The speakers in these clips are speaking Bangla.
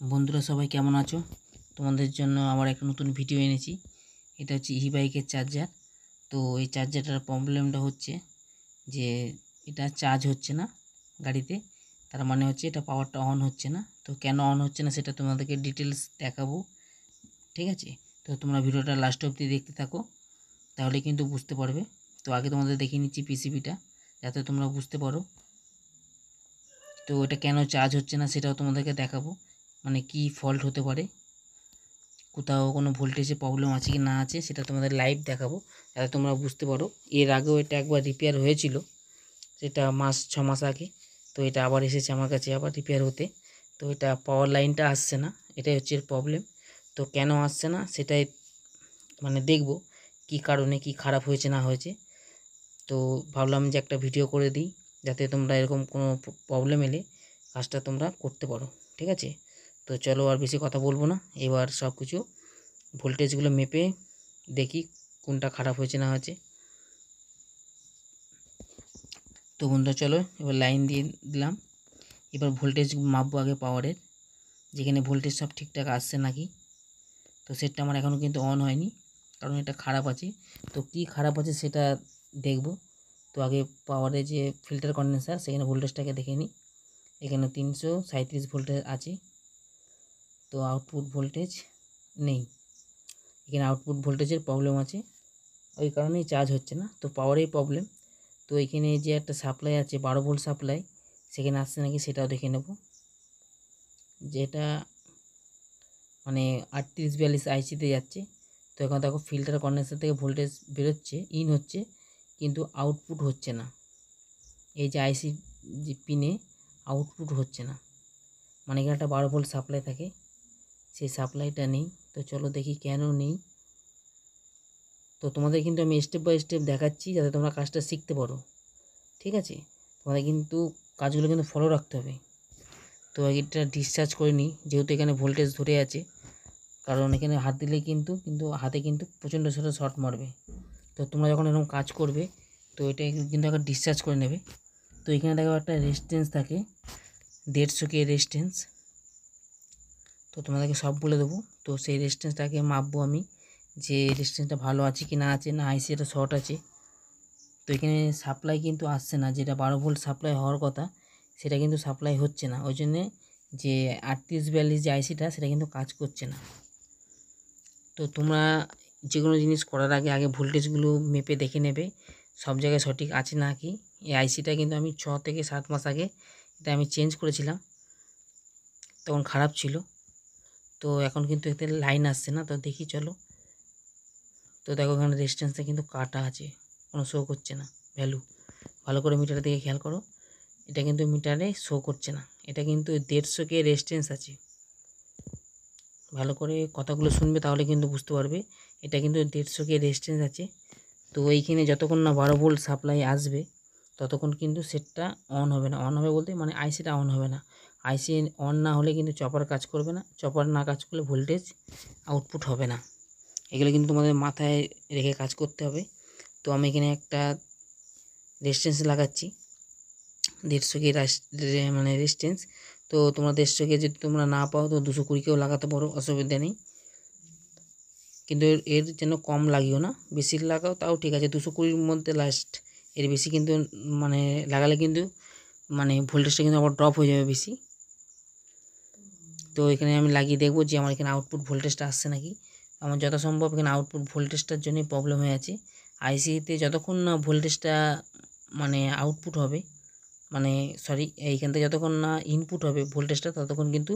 বন্ধুরা সবাই কেমন আছো? তোমাদের জন্য আবার একটা নতুন ভিডিও এনেছি। এটা হচ্ছে ই বাইকের চার্জার। তো এই চার্জারটার প্রবলেমটা হচ্ছে যে এটা চার্জ হচ্ছে না গাড়িতে, তার মানে হচ্ছে এটা পাওয়ারটা অন হচ্ছে না। তো কেন অন হচ্ছে না সেটা তোমাদেরকে ডিটেলস দেখাবো, ঠিক আছে? তো তোমরা ভিডিওটা লাস্ট অবধি দেখতে থাকো, তাহলে কিন্তু বুঝতে পারবে। তো আগে তোমাদের দেখিয়ে নিচ্ছি পিসিবিটা, যাতে তোমরা বুঝতে পারো। তো এটা কেন চার্জ হচ্ছে না সেটাও তোমাদেরকে দেখাবো, মানে কি ফল্ট হতে পারে, কোথাও কোনো ভোল্টেজে প্রবলেম আছে কি না আছে সেটা তোমাদের লাইভ দেখাবো, যাতে তোমরা বুঝতে পারো। এর আগেও এটা একবার রিপেয়ার হয়েছিল, সেটা 6 মাস আগে। তো এটা আবার এসেছে আমার কাছে আবার রিপেয়ার হতে। তো এটা পাওয়ার লাইনটা আসছে না, এটাই হচ্ছে এর প্রবলেম। তো কেন আসছে না সেটাই মানে দেখব, কি কারণে কি খারাপ হয়েছে না হয়েছে। তো ভাবলাম যে একটা ভিডিও করে দিই, যাতে তোমরা এরকম কোনো প্রবলেম এলে কাজটা তোমরা করতে পারো, ঠিক আছে? তো চলো আর বেশি কথা বলবো না, এবার সব কিছু ভোল্টেজগুলো মেপে দেখি কোনটা খারাপ হয়েছে না হয়েছে। তো বন্ধুরা চলো এবার লাইন দিয়ে দিলাম। এবার ভোল্টেজ মাপবো আগে পাওয়ারের, যেখানে ভোল্টেজ সব ঠিকঠাক আসছে নাকি। তো সেটটা আমার এখনও কিন্তু অন হয়নি, কারণ এটা খারাপ আছে। তো কি খারাপ আছে সেটা দেখব। তো আগে পাওয়ারে যে ফিল্টার কন্ডেন্সার, সেখানে ভোল্টেজটাকে দেখে নিই। এখানে 337 ভোল্টেজ আছে। তো আউটপুট ভোল্টেজ নেই, এখানে আউটপুট ভোল্টেজের প্রবলেম আছে, ওই কারণেই চার্জ হচ্ছে না। তো পাওয়ারেই প্রবলেম। তো এখানে যে একটা সাপ্লাই আছে 12 ভোল্ট সাপ্লাই, সেখানে আসছে নাকি সেটাও দেখে নেব। যেটা মানে 3842 আইসিতে যাচ্ছে। তো এখন দেখো ফিল্টার কন্ডেন্সার থেকে ভোল্টেজ বেরোচ্ছে, ইন হচ্ছে, কিন্তু আউটপুট হচ্ছে না। এই যে আইসি যে পিনে আউটপুট হচ্ছে না, মানে এখানে একটা 12 ভোল্ট সাপ্লাই থাকে, সেই সাপ্লাইটা নেই। তো চলো দেখি কেন নেই। তো তোমাদের কিন্তু আমি স্টেপ বাই স্টেপ দেখাচ্ছি, যাতে তোমরা কাজটা শিখতে পারো, ঠিক আছে? তোমাদের কিন্তু কাজগুলো কিন্তু ফলো রাখতে হবে। তো এটা ডিসচার্জ করে নিই, যেহেতু এখানে ভোল্টেজ ধরে আছে, কারণ এখানে হাত দিলে কিন্তু হাতে কিন্তু প্রচণ্ড সেটা শর্ট মারবে। তো তোমরা যখন এরকম কাজ করবে, তো এটা কিন্তু একবার ডিসচার্জ করে নেবে। তো এখানে দেখো একটা রেজিস্ট্যান্স থাকে, 150 কে রেজিস্ট্যান্স। তো তোমাদেরকে সব বলে দেবো। তো সেই রেজিস্ট্যান্সটাকে মাপবো আমি, যে রেজিস্ট্যান্সটা ভালো আছে কি না আছে, না আইসি এটা শর্ট আছে। তো এখানে সাপ্লাই কিন্তু আসছে না, যেটা 12 ভোল্ট সাপ্লাই হওয়ার কথা সেটা কিন্তু সাপ্লাই হচ্ছে না। ওই জন্যে যে 3842 যে আইসিটা, সেটা কিন্তু কাজ করছে না। তো তোমরা যে কোনো জিনিস করার আগে আগে ভোল্টেজগুলো মেপে দেখে নেবে সব জায়গায় সঠিক আছে না কি। এই আইসিটা কিন্তু আমি 6 থেকে 7 মাস আগে এটা আমি চেঞ্জ করেছিলাম, তখন খারাপ ছিল। তো এখন কিন্তু এতে লাইন আসছে না। তো দেখি চলো। তো দেখো এখানে রেজিস্ট্যান্সটা কিন্তু কাটা আছে, কোনো শো করছে না ভ্যালু। ভালো করে মিটারের দিকে খেয়াল করো, এটা কিন্তু মিটারে শো করছে না। এটা কিন্তু 150 কে রেজিস্ট্যান্স আছে। ভালো করে কথাগুলো শুনবে, তাহলে কিন্তু বুঝতে পারবে। এটা কিন্তু 150 কে রেজিস্ট্যান্স আছে। তো এইখানে যতক্ষণ না 12 ভোল্ট সাপ্লাই আসবে, ততক্ষণ কিন্তু সেটটা অন হবে না। অন হবে বলতে মানে আইসিটা অন হবে না। আইসি অন না হলে কিন্তু চপার কাজ করবে না, চপার না কাজ করলে ভোল্টেজ আউটপুট হবে না। এগুলো কিন্তু তোমাদের মাথায় রেখে কাজ করতে হবে। তো আমি এখানে একটা রেজিস্ট্যান্স লাগাচ্ছি, 150 কে মানে রেজিস্ট্যান্স। তো তোমরা 150 কে যদি তোমরা না পাও, তো 220 কেও লাগাতে পারো, অসুবিধা নেই। কিন্তু এর যেন কম লাগিও না, বেশি লাগাও তাও ঠিক আছে, 220-র মধ্যে লাস্ট। এর বেশি কিন্তু মানে লাগালে কিন্তু মানে ভোল্টেজটা কিন্তু আবার ড্রপ হয়ে যাবে বেশি। তো এখানে আমি লাগিয়ে দেখব যে আমার এখানে আউটপুট ভোল্টেজটা আসছে নাকি। আমার যথাসম্ভব এখানে আউটপুট ভোল্টেজটার জন্যই প্রবলেম হয়ে আছে। আইসিতে যতক্ষণ না ভোল্টেজটা মানে আউটপুট হবে, মানে সরি এইখান থেকে যতক্ষণ না ইনপুট হবে ভোল্টেজটা, ততক্ষণ কিন্তু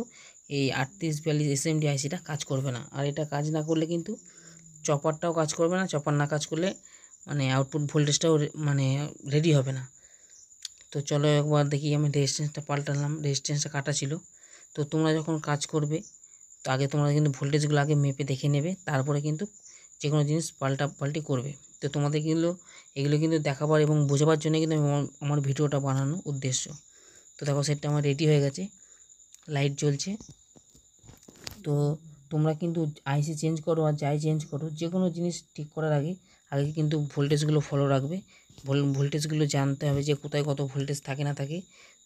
এই 3842 এসএমডি আইসিটা কাজ করবে না। আর এটা কাজ না করলে কিন্তু চপারটাও কাজ করবে না। চপার না কাজ করলে মানে আউটপুট ভোল্টেজটাও মানে রেডি হবে না। তো চলো একবার দেখি, আমি রেজিস্ট্যান্সটা পাল্টালাম, রেজিস্ট্যান্সটা কাটা ছিল। তো তোমরা যখন কাজ করবে, তো আগে তোমরা কিন্তু ভোল্টেজগুলো আগে মেপে দেখে নেবে, তারপরে কিন্তু যে কোনো জিনিস পাল্টি করবে। তো তোমাদের এগুলো কিন্তু দেখাবার এবং বোঝাবার জন্য কিন্তু আমার ভিডিওটা বানানো উদ্দেশ্য। তো দেখো সেটটা আমার রেডি হয়ে গেছে, লাইট জ্বলছে। তো তোমরা কিন্তু আইসি চেঞ্জ করো আর যাই চেঞ্জ করো, যে কোনো জিনিস ঠিক করার আগে কিন্তু ভোল্টেজগুলো ফলো রাখবে। ভোল্টেজগুলো জানতে হবে যে কোথায় কত ভোল্টেজ থাকে না থাকে।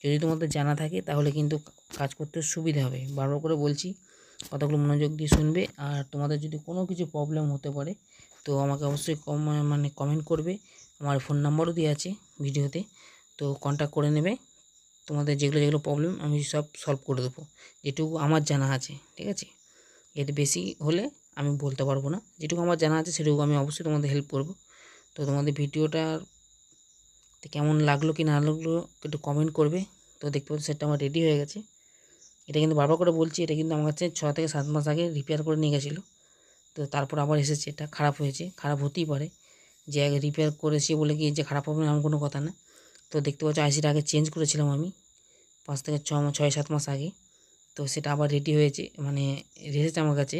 যদি তোমাদের জানা থাকে তাহলে কিন্তু কাজ করতে সুবিধা হবে। বারবার করে বলছি, কথাগুলো মনোযোগ দিয়ে শুনবে। আর তোমাদের যদি কোনো কিছু প্রবলেম হতে পারে তো আমাকে অবশ্যই কমেন্ট করবে। আমার ফোন নাম্বারও দেওয়া আছে ভিডিওতে, তো কন্ট্যাক্ট করে নেবে। তোমাদের যেগুলো প্রবলেম আমি সব সলভ করে দেবো, যেটুকু আমার জানা আছে, ঠিক আছে। এর বেশি হলে আমি বলতে পারবো না, যেটুকু আমার জানা আছে সেটুকু আমি অবশ্যই তোমাদের হেল্প করব। তো তোমাদের ভিডিওটা কেমন লাগলো কি না লাগলো একটু কমেন্ট করবে। তো দেখতে পাচ্ছি সেটটা আমার রেডি হয়ে গেছে। এটা কিন্তু বারবার করে বলছি, এটা কিন্তু আমার কাছে 6 থেকে 7 মাস আগে রিপেয়ার করে নিয়ে গেছিলো। তো তারপর আবার এসেছে, এটা খারাপ হয়েছে, খারাপ হতেই পারে। যে আগে রিপেয়ার করেছি বলে কি যে খারাপ হবে না এমন কোনো কথা না। তো দেখতে পাচ্ছ আইসিটা আগে চেঞ্জ করেছিলাম আমি 5 থেকে 6-7 মাস আগে। তো সেটা আবার রেডি হয়েছে, মানে এসেছে আমার কাছে,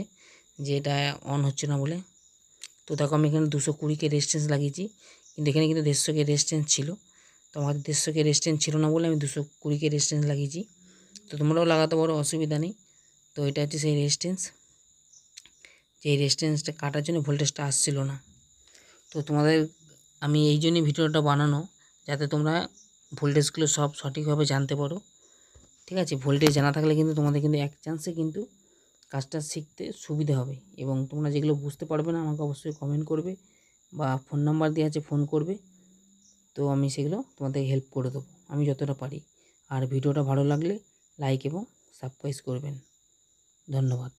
যে এটা অন হচ্ছে না বলে। তো দেখো আমি এখানে 220K রেজিস্ট্যান্স লাগিয়েছি, কিন্তু এখানে কিন্তু 150K রেজিস্ট্যান্স ছিল। তো আমার 150K রেজিস্ট্যান্স ছিল না বলে আমি 220K রেজিস্ট্যান্স লাগিয়েছি। তো তোমরাও লাগাতে পারো, অসুবিধা নেই। তো এটা হচ্ছে সেই রেজিস্ট্যান্স, যে রেজিস্ট্যান্সটা কাটার জন্য ভোল্টেজটা আসছিল না। তো তোমাদের আমি এই জন্যই ভিডিওটা বানানো, যাতে তোমরা ভোল্টেজগুলো সব সঠিকভাবে জানতে পারো, ঠিক আছে। ভোল্টেজ জানা থাকলে কিন্তু তোমাদের কিন্তু এক চান্সে কিন্তু কাজটা শিখতে সুবিধা হবে। এবং তোমরা যেগুলো বুঝতে পারবে না আমাকে অবশ্যই কমেন্ট করবে বা ফোন নাম্বার দেওয়া আছে ফোন করবে। তো আমি সেগুলো তোমাদের হেল্প করে দেবো আমি যতটা পারি। আর ভিডিওটা ভালো লাগলে লাইক এবং সাবস্ক্রাইব করবেন। ধন্যবাদ।